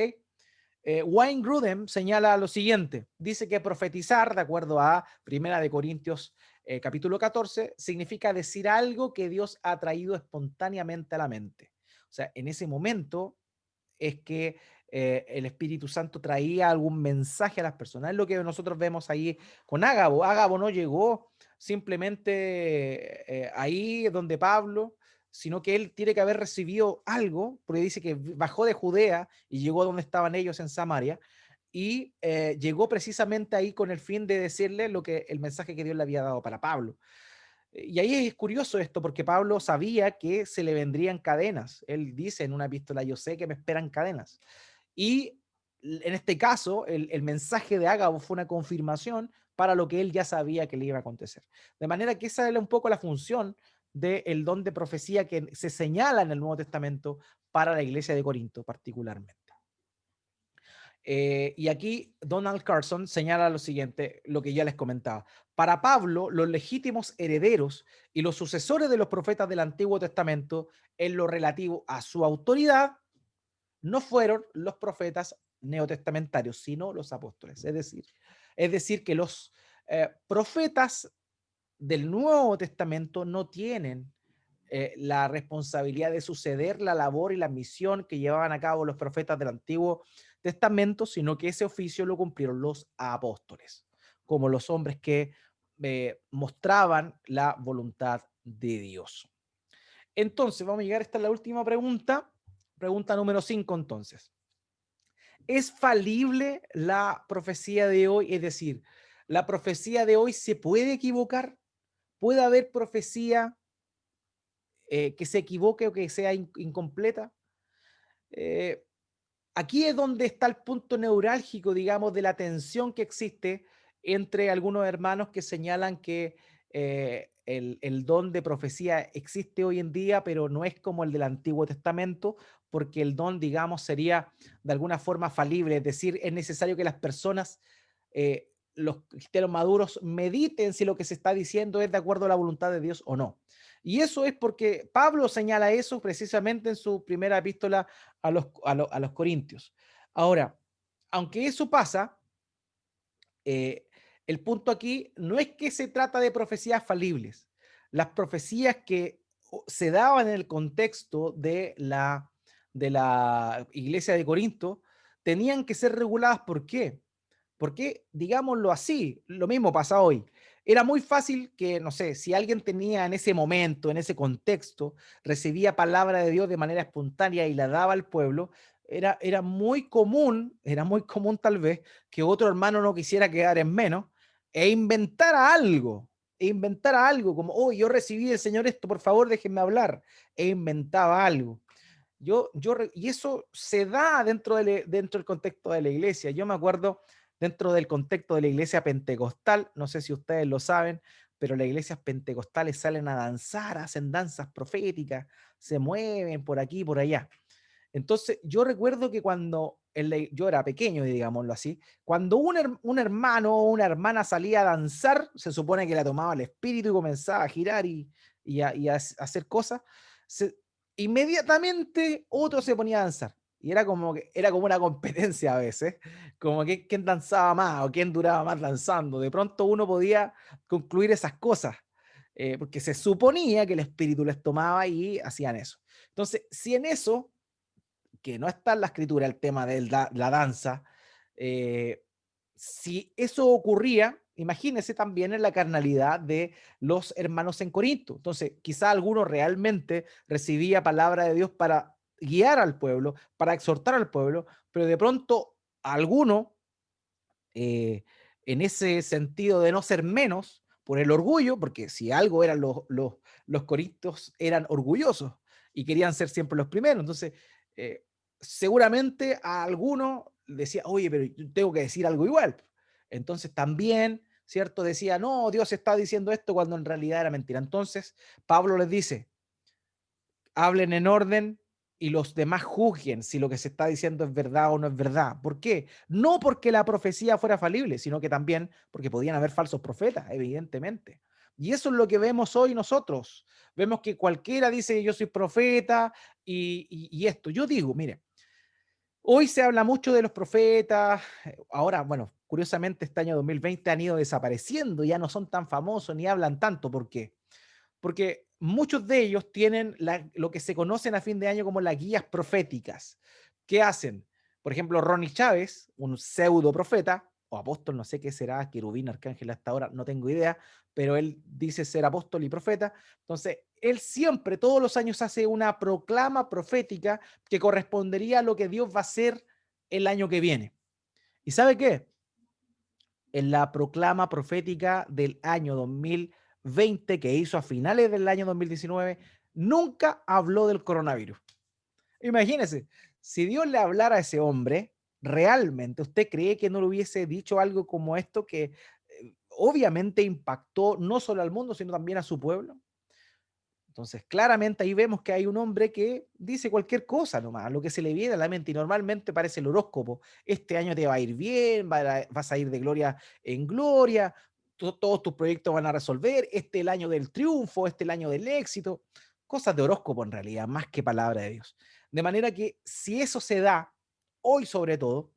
Wayne Grudem señala lo siguiente, dice que profetizar, de acuerdo a Primera de Corintios capítulo 14, significa decir algo que Dios ha traído espontáneamente a la mente. O sea, en ese momento es que el Espíritu Santo traía algún mensaje a las personas. Es lo que nosotros vemos ahí con Ágabo. Ágabo no llegó simplemente ahí donde Pablo, sino que él tiene que haber recibido algo, porque dice que bajó de Judea y llegó donde estaban ellos en Samaria, y llegó precisamente ahí con el fin de decirle lo que el mensaje que Dios le había dado para Pablo. Y ahí es curioso esto, porque Pablo sabía que se le vendrían cadenas. Él dice en una epístola, yo sé que me esperan cadenas. Y en este caso, el mensaje de Ágabo fue una confirmación para lo que él ya sabía que le iba a acontecer. De manera que esa era un poco la función del don de profecía que se señala en el Nuevo Testamento para la iglesia de Corinto particularmente. Y aquí Donald Carson señala lo siguiente, lo que ya les comentaba. Para Pablo, los legítimos herederos y los sucesores de los profetas del Antiguo Testamento en lo relativo a su autoridad no fueron los profetas neotestamentarios, sino los apóstoles. Es decir que los profetas del Nuevo Testamento no tienen la responsabilidad de suceder la labor y la misión que llevaban a cabo los profetas del Antiguo Testamento, sino que ese oficio lo cumplieron los apóstoles, como los hombres que mostraban la voluntad de Dios. Entonces, vamos a llegar, esta es la última pregunta número 5 entonces. ¿Es falible la profecía de hoy? Es decir, ¿la profecía de hoy se puede equivocar? ¿Puede haber profecía que se equivoque o que sea incompleta? Eh, Aquí es donde está el punto neurálgico, digamos, de la tensión que existe entre algunos hermanos que señalan que el don de profecía existe hoy en día, pero no es como el del Antiguo Testamento, porque el don, digamos, sería de alguna forma falible, es decir, es necesario que las personas, los cristianos maduros, mediten si lo que se está diciendo es de acuerdo a la voluntad de Dios o no. Y eso es porque Pablo señala eso precisamente en su primera epístola a los Corintios. Ahora, aunque eso pasa, eh, el punto aquí no es que se trata de profecías falibles. Las profecías que se daban en el contexto de la iglesia de Corinto tenían que ser reguladas. ¿Por qué? Porque, digámoslo así, lo mismo pasa hoy. Era muy fácil que, no sé, si alguien tenía en ese momento, en ese contexto, recibía palabra de Dios de manera espontánea y la daba al pueblo, era muy común tal vez que otro hermano no quisiera quedar en menos e inventara algo como, oh, yo recibí del Señor esto, por favor, déjenme hablar, e inventaba algo. Y eso se da dentro del contexto de la iglesia. Yo me acuerdo dentro del contexto de la iglesia pentecostal, no sé si ustedes lo saben, pero las iglesias pentecostales salen a danzar, hacen danzas proféticas, se mueven por aquí y por allá. Entonces, yo recuerdo que cuando yo era pequeño, digámoslo así, cuando un hermano o una hermana salía a danzar, se supone que la tomaba el espíritu y comenzaba a girar y a hacer cosas, se- inmediatamente otro se ponía a danzar. Y era como una competencia a veces, como que quién danzaba más o quién duraba más danzando. De pronto uno podía concluir esas cosas, porque se suponía que el espíritu les tomaba y hacían eso. Entonces, si en eso que no está en la escritura el tema de la danza, eh, si eso ocurría, imagínense también en la carnalidad de los hermanos en Corinto. Entonces, quizá alguno realmente recibía palabra de Dios para guiar al pueblo, para exhortar al pueblo, pero de pronto alguno, eh, en ese sentido de no ser menos, por el orgullo, porque si algo eran los corintios, eran orgullosos y querían ser siempre los primeros. Entonces, eh, seguramente a alguno decía, oye, pero yo tengo que decir algo igual. Entonces también, ¿cierto? Decía, no, Dios está diciendo esto cuando en realidad era mentira. Entonces, Pablo les dice, hablen en orden y los demás juzguen si lo que se está diciendo es verdad o no es verdad. ¿Por qué? No porque la profecía fuera falible, sino que también porque podían haber falsos profetas, evidentemente. Y eso es lo que vemos hoy nosotros. Vemos que cualquiera dice yo soy profeta y esto. Yo digo, mire, hoy se habla mucho de los profetas. Ahora, bueno, curiosamente este año 2020 han ido desapareciendo, ya no son tan famosos ni hablan tanto. ¿Por qué? Porque muchos de ellos tienen lo que se conocen a fin de año como las guías proféticas. ¿Qué hacen? Por ejemplo, Ronnie Chávez, un pseudo profeta, o apóstol, no sé qué será, querubín, arcángel hasta ahora, no tengo idea, pero él dice ser apóstol y profeta. Entonces, él siempre, todos los años, hace una proclama profética que correspondería a lo que Dios va a hacer el año que viene. ¿Y sabe qué? En la proclama profética del año 2020 que hizo a finales del año 2019, nunca habló del coronavirus. Imagínese, si Dios le hablara a ese hombre, realmente, ¿usted cree que no le hubiese dicho algo como esto que obviamente impactó no solo al mundo, sino también a su pueblo? Entonces, claramente ahí vemos que hay un hombre que dice cualquier cosa nomás, lo que se le viene a la mente, y normalmente parece el horóscopo. Este año te va a ir bien, vas a ir de gloria en gloria, todos tus proyectos van a resolver, este es el año del triunfo, este es el año del éxito. Cosas de horóscopo en realidad, más que palabra de Dios. De manera que si eso se da, hoy sobre todo,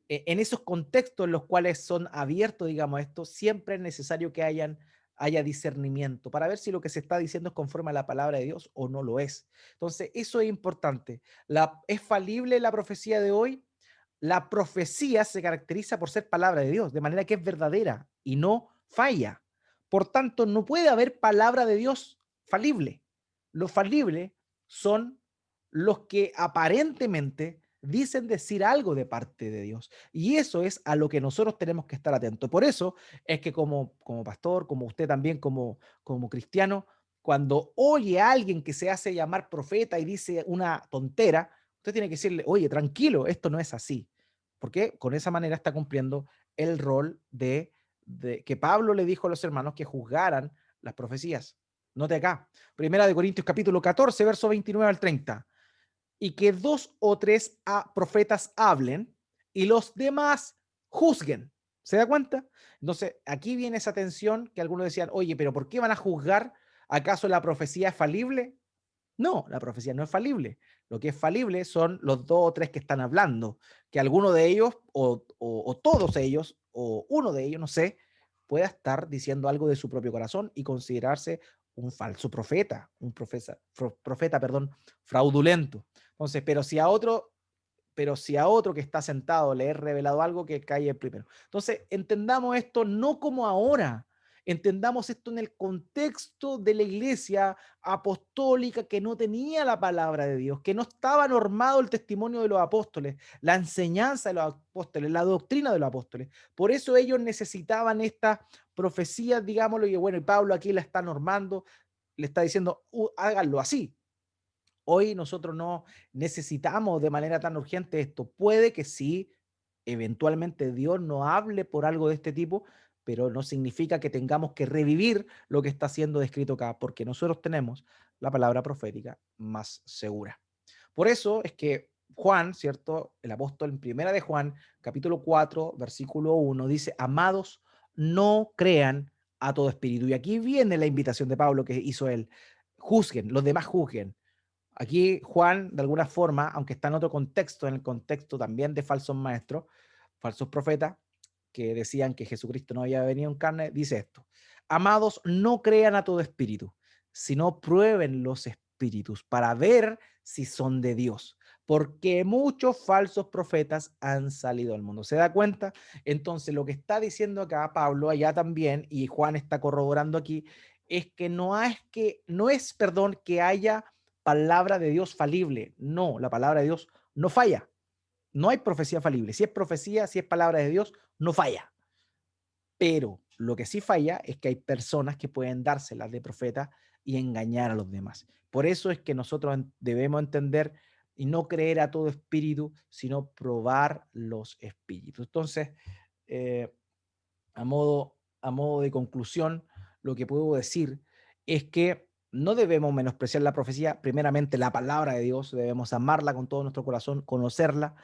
en esos contextos en los cuales son abiertos, digamos, esto, siempre es necesario que haya discernimiento para ver si lo que se está diciendo es conforme a la palabra de Dios o no lo es. Entonces, eso es importante. ¿Es falible la profecía de hoy? La profecía se caracteriza por ser palabra de Dios, de manera que es verdadera y no falla. Por tanto, no puede haber palabra de Dios falible. Lo falible son los que aparentemente dicen decir algo de parte de Dios. Y eso es a lo que nosotros tenemos que estar atentos. Por eso es que como pastor, como usted también, como cristiano, cuando oye a alguien que se hace llamar profeta y dice una tontera, usted tiene que decirle, oye, tranquilo, esto no es así. Porque con esa manera está cumpliendo el rol de que Pablo le dijo a los hermanos que juzgaran las profecías. Note acá, Primera de Corintios capítulo 14, verso 29 al 30 y que dos o tres profetas hablen y los demás juzguen. ¿Se da cuenta? Entonces, aquí viene esa tensión que algunos decían, oye, pero ¿por qué van a juzgar? ¿Acaso la profecía es falible? No, la profecía no es falible. Lo que es falible son los dos o tres que están hablando, que alguno de ellos, o todos ellos, o uno de ellos, no sé, pueda estar diciendo algo de su propio corazón y considerarse un falso profeta, un profeta, perdón, fraudulento. Entonces, pero si a otro que está sentado le he revelado algo, que cae el primero. Entonces, entendamos esto no como ahora, entendamos esto en el contexto de la iglesia apostólica que no tenía la palabra de Dios, que no estaba normado el testimonio de los apóstoles, la enseñanza de los apóstoles, la doctrina de los apóstoles. Por eso ellos necesitaban estas profecías, digámoslo, y bueno, y Pablo aquí la está normando, le está diciendo, háganlo así. Hoy nosotros no necesitamos de manera tan urgente esto. Puede que sí, eventualmente Dios no hable por algo de este tipo, pero no significa que tengamos que revivir lo que está siendo descrito acá, porque nosotros tenemos la palabra profética más segura. Por eso es que Juan, ¿cierto? El apóstol en Primera de Juan, capítulo 4, versículo 1, dice, amados, no crean a todo espíritu. Y aquí viene la invitación de Pablo que hizo él. Juzguen, los demás juzguen. Aquí Juan, de alguna forma, aunque está en otro contexto, en el contexto también de falsos maestros, falsos profetas, que decían que Jesucristo no había venido en carne, dice esto: amados, no crean a todo espíritu, sino prueben los espíritus para ver si son de Dios, porque muchos falsos profetas han salido al mundo. ¿Se da cuenta? Entonces, lo que está diciendo acá Pablo, allá también, y Juan está corroborando aquí, es que no es, perdón, que haya palabra de Dios falible. No, la palabra de Dios no falla. No hay profecía falible. Si es profecía, si es palabra de Dios, no falla. Pero lo que sí falla es que hay personas que pueden dárselas de profeta y engañar a los demás. Por eso es que nosotros debemos entender y no creer a todo espíritu, sino probar los espíritus. Entonces, eh, a modo de conclusión, lo que puedo decir es que no debemos menospreciar la profecía, primeramente la palabra de Dios, debemos amarla con todo nuestro corazón, conocerla,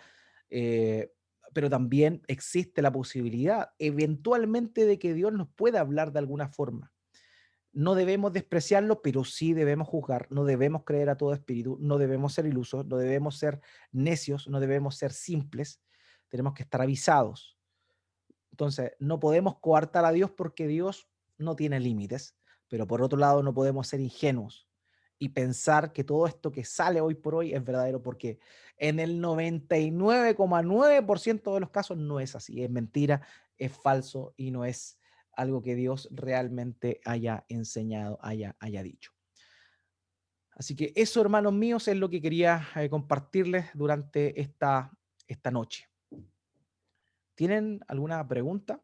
eh, pero también existe la posibilidad eventualmente de que Dios nos pueda hablar de alguna forma. No debemos despreciarlo, pero sí debemos juzgar, no debemos creer a todo espíritu, no debemos ser ilusos, no debemos ser necios, no debemos ser simples, tenemos que estar avisados. Entonces, no podemos coartar a Dios porque Dios no tiene límites, pero por otro lado no podemos ser ingenuos y pensar que todo esto que sale hoy por hoy es verdadero, porque en el 99,9% de los casos no es así, es mentira, es falso y no es algo que Dios realmente haya enseñado, haya dicho. Así que eso, hermanos míos, es lo que quería compartirles durante esta noche. ¿Tienen alguna pregunta?